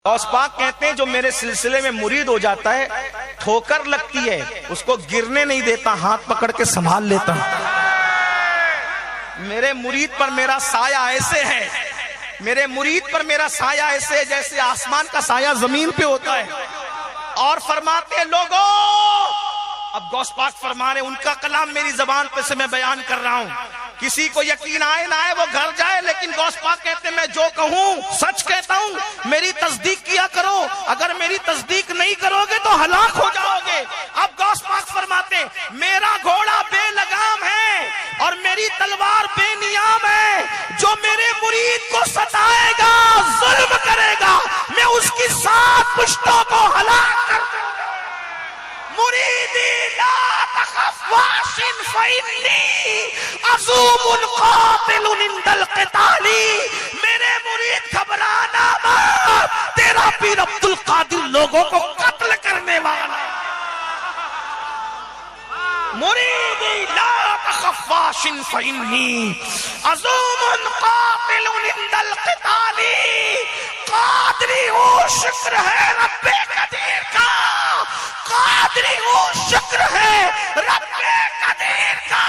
غوث پاک کہتے ہیں جو میرے سلسلے میں مرید ہو جاتا ہے ٹھوکر لگتی ہے اس کو گرنے نہیں دیتا، ہاتھ پکڑ کے سنبھال لیتا ہوں۔ میرے مرید پر میرا سایہ ایسے ہے، میرے مرید پر میرا سایہ ایسے ہے جیسے آسمان کا سایہ زمین پہ ہوتا ہے۔ اور فرماتے ہیں لوگوں، اب غوث پاک فرما رہے ان کا کلام میری زبان پہ سے میں بیان کر رہا ہوں، کسی کو یقین آئے نہ آئے وہ گھر جائے، لیکن غوث پاک کہتے ہیں میں جو کہوں سچ کہتا ہوں، میری تصدیق کیا کرو، اگر میری تصدیق نہیں کرو گے تو ہلاک ہو جاؤ گے۔ اب غوث پاک فرماتے ہیں میرا گھوڑا بے لگام ہے اور میری تلوار بے نیام ہے، جو میرے مرید کو ستائے گا ظلم کرے گا میں اس کی 7 پشتوں کو ہلاک کر دوں گا۔ مریدی لا تخف واشن فإنی عزوم قاتل عند القتال، میرے مرید گھبرانا مت، تیرا پیر عبد القادر لوگوں کو قتل کرنے والا۔ مریدی لا تخف واشن فإنی عزوم قاتل عند القتال، قادری ہوں شکر ہے رب قدیر کا، قادری ہوں شکر ہے رب قدیر کا،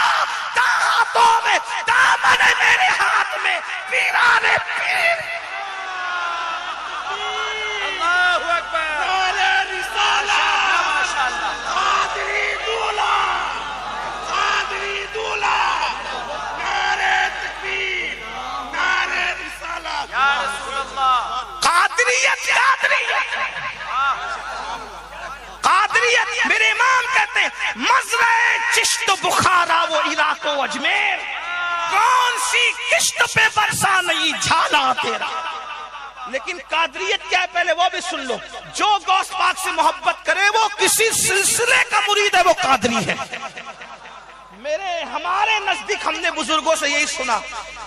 ہاتھوں میں دامن ہے میرے ہاتھ میں پیران پیر۔ اللہ اکبر، نعرہ رسالت، قادری دولا، قادری دولا، نعرہ تکبیر، نعرہ رسالت، یا رسول اللہ۔ قادریت قادریت میرے امام کہتے ہیں مزرع چشت و بخارا و عراق و اجمیر، کون سی کشت پہ برسا نہیں جھالا تیرا۔ لیکن قادریت کیا ہے پہلے وہ بھی سن لو، جو غوث پاک سے محبت کرے وہ کسی سلسلے کا مرید ہے وہ قادری ہے۔ ہمارے نزدیک ہم نے بزرگوں سے یہی سنا،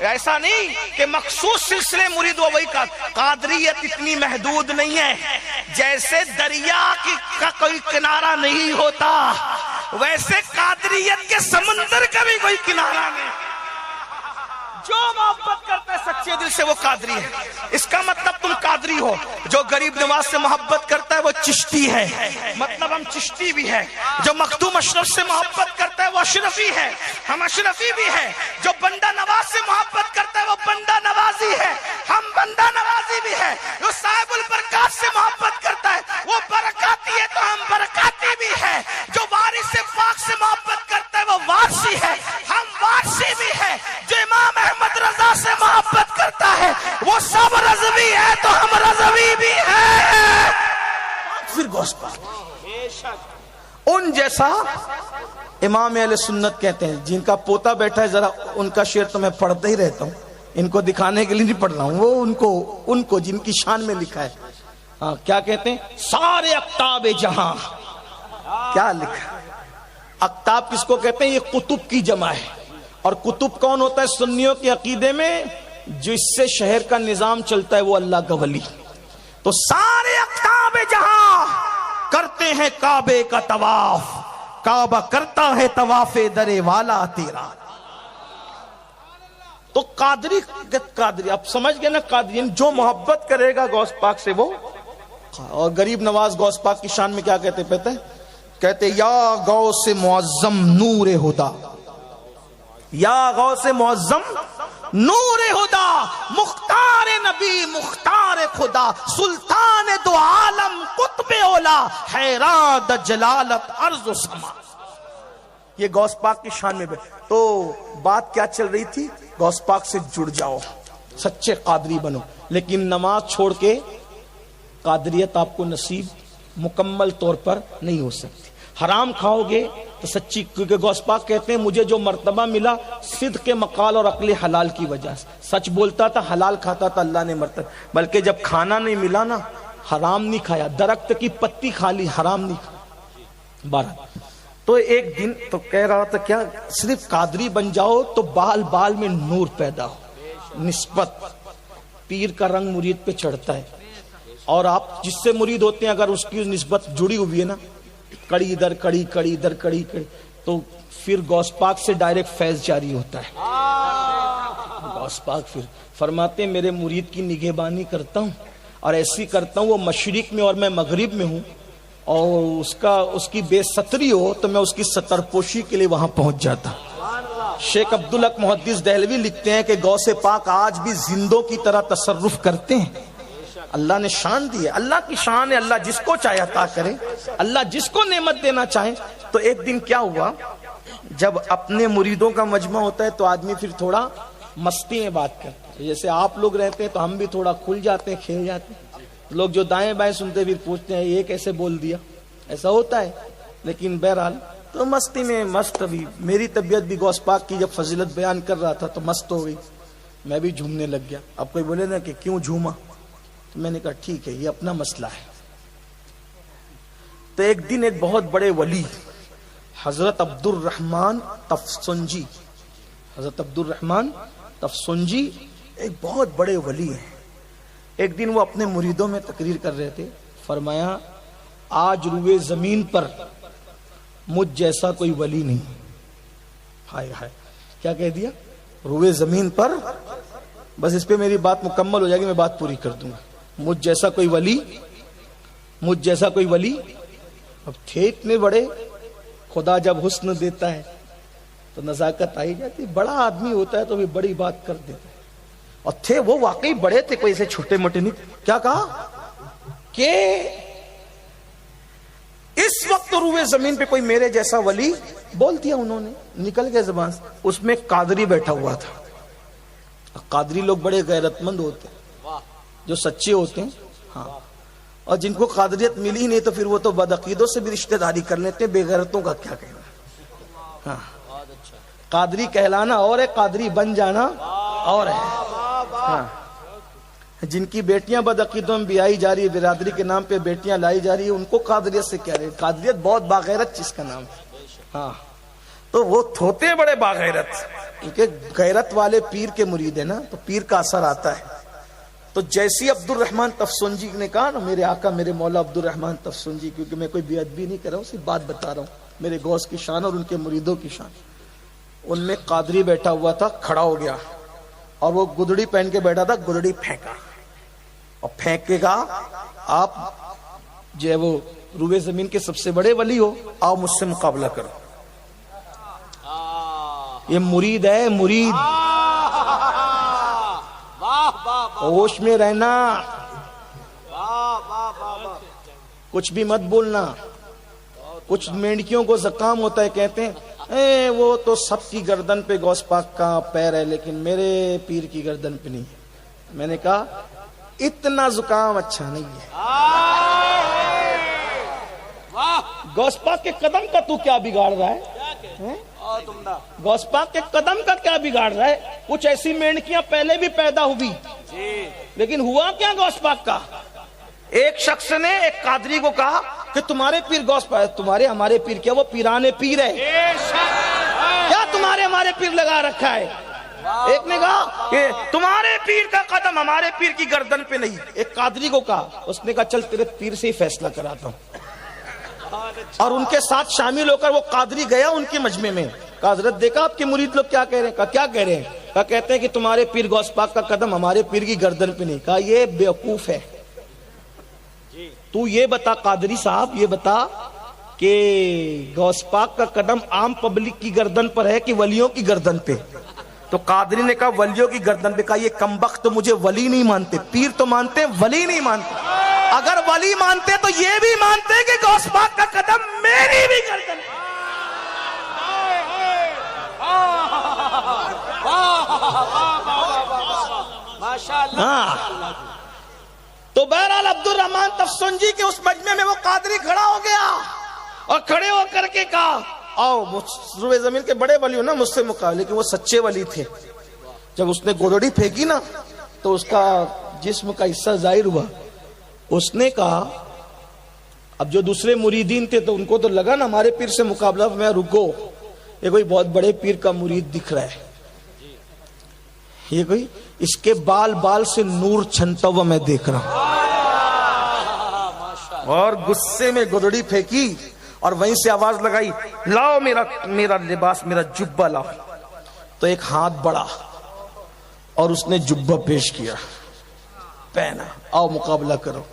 ایسا نہیں کہ مخصوص سلسلے مرید ہو وہی قادریت اتنی محدود نہیں ہے، جیسے دریا کا کوئی کنارہ نہیں ہوتا ویسے قادریت کے سمندر کا بھی کوئی کنارہ نہیں۔ جو محبت کرتا ہے سچے دل سے وہ قادری ہے۔ اس کا مطلب تم قادری ہو، جو غریب نواز سے محبت کرتا ہے وہ چشتی ہے، مطلب ہم چشتی بھی ہے۔ جو مخدوم اشرف سے محبت کرتا ہے وہ اشرفی ہے، ہم اشرفی بھی ہے۔ جو بندہ نواز سے محبت کرتا ہے وہ بندہ نوازی ہے، ہم بندہ نوازی بھی ہے۔ جو صاحب البرکات سے محبت کرتا ہے وہ برکاتی ہے تو ہم برکاتی بھی ہے۔ جو وارث پاک سے محبت کرتا ہے وہ وارثی ہے، ہم وارثی بھی ہے۔ جو امام احمد رضا سے محبت کرتا ہے وہ سب رضوی ہے تو ہم رضوی بھی ہیں۔ پھر غوث پاک ان جیسا امام اہل سنت کہتے ہیں، جن کا پوتا بیٹھا ہے ذرا ان کا شعر تو میں پڑھتا ہی رہتا ہوں، ان کو دکھانے کے لیے نہیں پڑھ رہا ہوں، وہ ان کو جن کی شان میں لکھا ہے۔ کیا کہتے ہیں؟ سارے اقطاب جہاں، کیا لکھا؟ اقطاب کس کو کہتے ہیں؟ یہ قطب کی جمع ہے۔ اور قطب کون ہوتا ہے سنیوں کے عقیدے میں؟ جس سے شہر کا نظام چلتا ہے وہ اللہ کا ولی۔ تو سارے اقطاب جہاں کرتے ہیں کعبے کا طواف، کعبہ کرتا ہے طواف درے والا تیرا۔ تو قادری اب سمجھ گئے نا، قادری جو محبت کرے گا غوث پاک سے وہ۔ اور غریب نواز غوث پاک کی شان میں کیا کہتے یا غوث معظم نور ہدا، یا غوث معظم نور ہدا، مختار نبی مختار خدا، سلطان دو عالم قطب اولا، حیران جلالت عرض و سما۔ یہ غوث پاک کی شان میں تو بات کیا چل رہی تھی؟ غوث پاک سے جڑ جاؤ، سچے قادری بنو۔ لیکن نماز چھوڑ کے قادریت آپ کو نصیب مکمل طور پر نہیں ہو سکتی۔ حرام کھاؤ گے تو سچی، کیونکہ غوث پاک کہتے ہیں مجھے جو مرتبہ ملا صدق مقال اور عقل حلال کی وجہ سے، سچ بولتا تھا، حلال کھاتا تھا، اللہ نے مرتبہ، بلکہ جب کھانا نہیں ملا نا، حرام نہیں کھایا، درخت کی پتی کھا لی، حرام نہیں کھایا۔ بارہ تو ایک دن تو کہہ رہا تھا کیا صرف قادری بن جاؤ تو بال بال میں نور پیدا ہو، نسبت پیر کا رنگ مرید پہ چڑھتا ہے، اور آپ جس سے مرید ہوتے ہیں اگر اس کی نسبت جڑی ہوئی ہے نا، کڑی در کڑی، کڑی در کڑی، تو پھر غوث پاک سے ڈائریکٹ فیض جاری ہوتا ہے۔ غوث پاک پھر فرماتے ہیں میرے مرید کی نگہبانی کرتا ہوں، اور ایسی کرتا ہوں وہ مشرق میں اور میں مغرب میں ہوں، اور اس کی بے ستری ہو تو میں اس کی ستر پوشی کے لیے وہاں پہنچ جاتا۔ شیخ عبدالحق محدث دہلوی لکھتے ہیں کہ غوث پاک آج بھی زندوں کی طرح تصرف کرتے ہیں۔ اللہ نے شان دی ہے، اللہ کی شان ہے، اللہ جس کو چاہے عطا کرے، اللہ جس کو نعمت دینا چاہے۔ تو ایک دن کیا ہوا، جب اپنے مریدوں کا مجمع ہوتا ہے تو آدمی پھر تھوڑا مستی میں بات کرتا ہے، جیسے آپ لوگ رہتے ہیں تو ہم بھی تھوڑا کھل جاتے ہیں، کھیل جاتے ہیں۔ لوگ جو دائیں بائیں سنتے پھر پوچھتے ہیں یہ کیسے بول دیا، ایسا ہوتا ہے۔ لیکن بہرحال تو مستی میں مست، ابھی میری طبیعت بھی غوث پاک کی جب فضیلت بیان کر رہا تھا تو مست ہو گئی، میں بھی جھومنے لگ گیا۔ اب کوئی بولے نا کہ کیوں جھوما، تو میں نے کہا ٹھیک ہے، یہ اپنا مسئلہ ہے۔ تو ایک دن ایک بہت بڑے ولی حضرت عبد الرحمن تفسنجی، حضرت عبد الرحمن تفسنجی ایک بہت بڑے ولی ہیں، ایک دن وہ اپنے مریدوں میں تقریر کر رہے تھے، فرمایا آج روئے زمین پر مجھ جیسا کوئی ولی نہیں۔ ہائے ہائے، کیا کہہ دیا؟ روئے زمین پر، بس اس پہ میری بات مکمل ہو جائے گی، میں بات پوری کر دوں گا۔ مجھ جیسا کوئی ولی، مجھ جیسا کوئی ولی۔ اب تھے اتنے بڑے، خدا جب حسن دیتا ہے تو نزاکت آئی جاتی، بڑا آدمی ہوتا ہے تو بھی بڑی بات کر دیتا ہے، اور تھے وہ واقعی بڑے تھے، کوئی ایسے چھوٹے موٹے نہیں۔ کیا کہا کہ اس وقت روئے زمین پہ کوئی میرے جیسا ولی، بول دیا انہوں نے، نکل گیا زبان سے۔ اس میں قادری بیٹھا ہوا تھا۔ قادری لوگ بڑے غیرت مند ہوتے ہیں، جو سچے ہوتے ہیں، ہاں، اور جن کو قادریت ملی نہیں تو پھر وہ تو بدعقیدوں سے بھی رشتہ داری کر لیتے ہیں، بے غیرتوں کا کیا کہنا۔ ہاں، قادری کہلانا اور ہے، قادری بن جانا اور ہے۔ ہاں، جن کی بیٹیاں بدعقیدوں میں بیائی جا رہی ہے، برادری کے نام پہ بیٹیاں لائی جا رہی ہے، ان کو قادریت سے کیا رہے؟ قادریت بہت باغیرت چیز کا نام ہے۔ ہاں، تو وہ ہوتے ہیں بڑے باغیرت، کیونکہ غیرت والے پیر کے مرید ہیں نا، تو پیر کا اثر آتا ہے۔ تو جیسی عبد الرحمن تفسنجی نے کہا نا، میرے آقا میرے مولا عبد الرحمن تفسنجی، کیونکہ میں کوئی بے ادبی نہیں کر رہا ہوں، صرف بات بتا رہا ہوں میرے غوث کی شان اور ان کے مریدوں کی شان۔ ان میں قادری بیٹھا ہوا تھا، کھڑا ہو گیا اور وہ گدڑی پہن کے بیٹھا تھا، گدڑی پھینکا اور پھینک کے کہا آپ جو ہے وہ روئے زمین کے سب سے بڑے ولی ہو، آؤ مجھ سے مقابلہ کرو۔ یہ مرید ہے، مرید، ہوش میں رہنا، کچھ بھی مت بولنا۔ کچھ مینڈکیوں کو زکام ہوتا ہے، کہتے ہیں وہ تو سب کی گردن پہ غوث پاک کا پیر ہے لیکن میرے پیر کی گردن پہ نہیں ہے۔ میں نے کہا اتنا زکام اچھا نہیں ہے، غوث پاک کے قدم کا تو کیا بگاڑ رہا ہے؟ غوث پاک کے قدم کا کیا بگاڑ رہا ہے؟ کچھ ایسی مینڈکیاں پہلے بھی پیدا ہوئی، لیکن ہوا کیا غوث پاک کا؟ ایک شخص نے ایک قادری کو کہا کہ تمہارے پیر غوث پاک، تمہارے ہمارے پیر کیا وہ پیران پیر ہے کیا تمہارے ہمارے پیر لگا رکھا ہے؟ ایک نے کہا کہ تمہارے پیر کا قدم ہمارے پیر کی گردن پہ نہیں۔ ایک قادری کو کہا، اس نے کہا چل تیرے پیر سے ہی فیصلہ کراتا ہوں، اور ان کے ساتھ شامل ہو کر وہ قادری گیا ان کے مجمع میں۔ کہا حضرت دیکھا آپ کے مرید لوگ کیا کہہ رہے ہیں؟ کہا کیا کہہ رہے ہیں؟ کہا کہتے ہیں کہ تمہارے پیر غوث پاک کا قدم ہمارے پیر کی گردن پہ نہیں۔ کہا یہ بیوقوف ہے، تو یہ بتا قادری صاحب، یہ بتا کہ غوث پاک کا قدم عام پبلک کی گردن پر ہے کہ ولیوں کی گردن پہ؟ تو قادری نے کہا ولیوں کی گردن پہ۔ کہا یہ کمبخت تو مجھے ولی نہیں مانتے، پیر تو مانتے ہیں، ولی نہیں مانتے۔ اگر ولی مانتے تو یہ بھی مانتے کہ غوث پاک کا قدم میری بھی گردن پہ۔ ہاں، تو بہرحال عبد الرحمن تفسنجی کے اس مجمع میں وہ قادری کھڑا ہو گیا اور کھڑے ہو کر کے کہا آؤ روئے زمین کے بڑے ولی ہو نا، مجھ سے مقابلے، کہ وہ سچے ولی تھے۔ جب اس نے گودڑی پھینکی نا تو اس کا جسم کا حصہ ظاہر ہوا۔ اس نے کہا، اب جو دوسرے مریدین تھے تو ان کو تو لگا نا ہمارے پیر سے مقابلہ، میں رکو، یہ کوئی بہت بڑے پیر کا مرید دکھ رہا ہے، یہ کوئی اس کے بال بال سے نور چھنتا ہوا میں دیکھ رہا ہوں، اور غصے میں گدڑی پھینکی اور وہیں سے آواز لگائی لاؤ میرا لباس، میرا جبہ لاؤ۔ تو ایک ہاتھ بڑھا اور اس نے جبہ پیش کیا، پہنا، آؤ مقابلہ کرو۔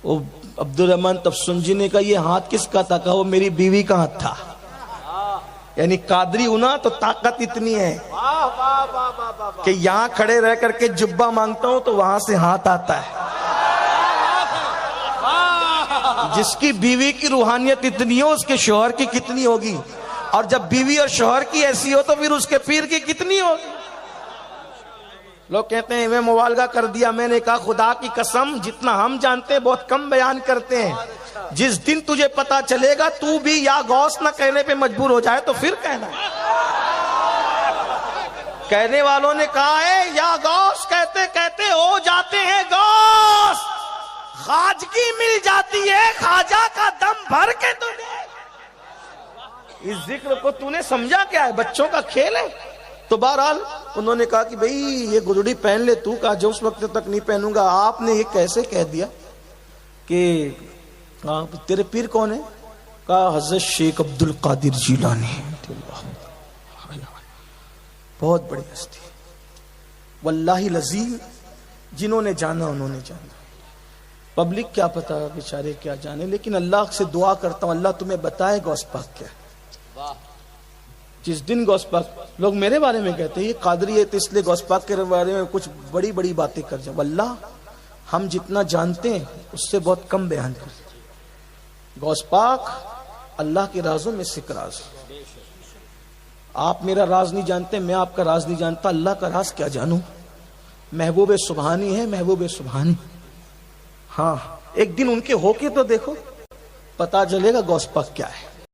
وہ عبد الرحمن تفسنجی نے کہا یہ ہاتھ کس کا تھا؟ کہا وہ میری بیوی کا ہاتھ تھا۔ یعنی قادری ہونا تو طاقت اتنی ہے کہ یہاں کھڑے رہ کر کے جبہ مانگتا ہوں تو وہاں سے ہاتھ آتا ہے۔ جس کی بیوی کی روحانیت اتنی ہو اس کے شوہر کی کتنی ہوگی، اور جب بیوی اور شوہر کی ایسی ہو تو پھر اس کے پیر کی کتنی ہوگی۔ لوگ کہتے ہیں میں مبالغہ کر دیا، میں نے کہا خدا کی قسم جتنا ہم جانتے ہیں بہت کم بیان کرتے ہیں۔ جس دن تجھے پتا چلے گا تو بھی یا غوث نہ کہنے پہ مجبور ہو جائے تو پھر کہنا ہے۔ کہنے والوں نے کہا ہے یا غوث کہتے کہتے ہو جاتے ہیں غوث، خواجگی مل جاتی ہے خواجہ کا دم بھر کے تجھے۔ اس ذکر کو تو نے سمجھا کیا ہے؟ بچوں کا کھیل ہے؟ تو بہرحال انہوں نے کہا کہ بھئی یہ گدڑی پہن لے تو، کہا جو اس وقت تک نہیں پہنوں گا۔ آپ نے یہ کیسے کہہ دیا کہ تیرے پیر کون ہے؟ کہا حضرت شیخ عبد القادر جیلانی، بہت بڑی ہستی، واللہ العظیم جنہوں نے جانا انہوں نے جانا، پبلک کیا پتا بیچارے کیا جانے، لیکن اللہ سے دعا کرتا ہوں اللہ تمہیں بتائے غوث پاک کیا ہے۔ جس دن غوث پاک، لوگ میرے بارے میں کہتے ہیں یہ قادری ہے تو اس لیے غوث پاک کے بارے میں کچھ بڑی بڑی باتیں کر جائیں، واللہ ہم جتنا جانتے ہیں اس سے بہت کم بیان کرتے ہیں۔ غوث پاک اللہ کے رازوں میں سے ایک راز۔ آپ میرا راز نہیں جانتے، میں آپ کا راز نہیں جانتا، اللہ کا راز کیا جانوں؟ محبوب سبحانی ہے، محبوب سبحانی۔ ہاں ایک دن ان کے ہو کے تو دیکھو، پتا چلے گا غوث پاک کیا ہے۔